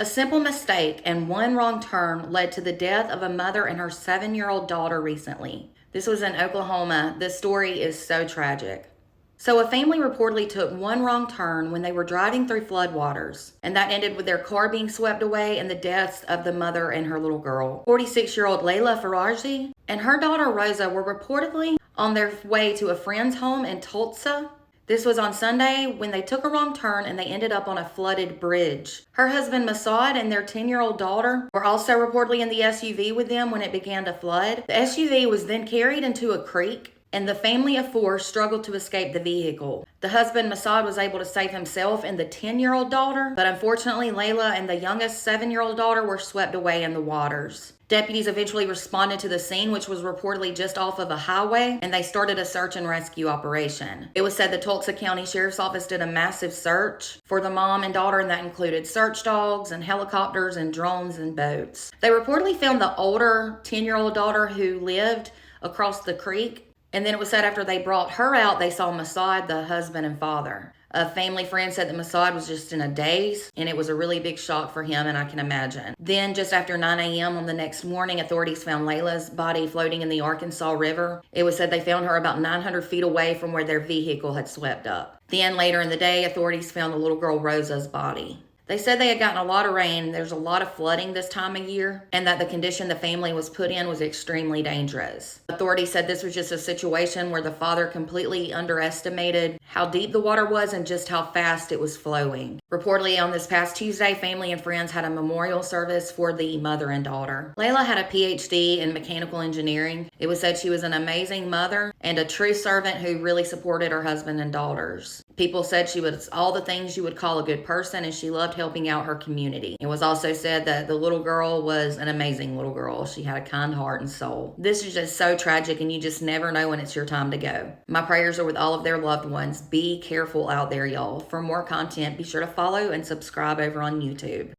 A simple mistake and one wrong turn led to the death of a mother and her 7-year-old daughter recently. This was in Oklahoma. This story is so tragic. So, a family reportedly took one wrong turn when they were driving through floodwaters, and that ended with their car being swept away and the deaths of the mother and her little girl. 46-year-old Layla Faraji and her daughter Rosa were reportedly on their way to a friend's home in Tulsa. This was on Sunday when they took a wrong turn and they ended up on a flooded bridge. Her husband Masad and their 10-year-old daughter were also reportedly in the SUV with them when it began to flood. The SUV was then carried into a creek, and the family of four struggled to escape the vehicle. The husband, Masad, was able to save himself and the 10-year-old daughter, but unfortunately, Layla and the youngest 7-year-old daughter were swept away in the waters. Deputies eventually responded to the scene, which was reportedly just off of a highway, and they started a search and rescue operation. It was said the Tulsa County Sheriff's Office did a massive search for the mom and daughter, and that included search dogs and helicopters and drones and boats. They reportedly found the older 10-year-old daughter who lived across the creek. And then it was said after they brought her out, they saw Masad, the husband and father. A family friend said that Masad was just in a daze, and it was a really big shock for him, and I can imagine. Then, just after 9 a.m. on the next morning, authorities found Layla's body floating in the Arkansas River. It was said they found her about 900 feet away from where their vehicle had swept up. Then, later in the day, authorities found the little girl Rosa's body. They said they had gotten a lot of rain, there's a lot of flooding this time of year, and that the condition the family was put in was extremely dangerous. Authorities said this was just a situation where the father completely underestimated how deep the water was and just how fast it was flowing. Reportedly on this past Tuesday, family and friends had a memorial service for the mother and daughter. Layla had a PhD in mechanical engineering. It was said she was an amazing mother and a true servant who really supported her husband and daughters. People said she was all the things you would call a good person, and she loved helping out her community. It was also said that the little girl was an amazing little girl. She had a kind heart and soul. This is just so tragic, and you just never know when it's your time to go. My prayers are with all of their loved ones. Be careful out there, y'all. For more content, be sure to follow and subscribe over on YouTube.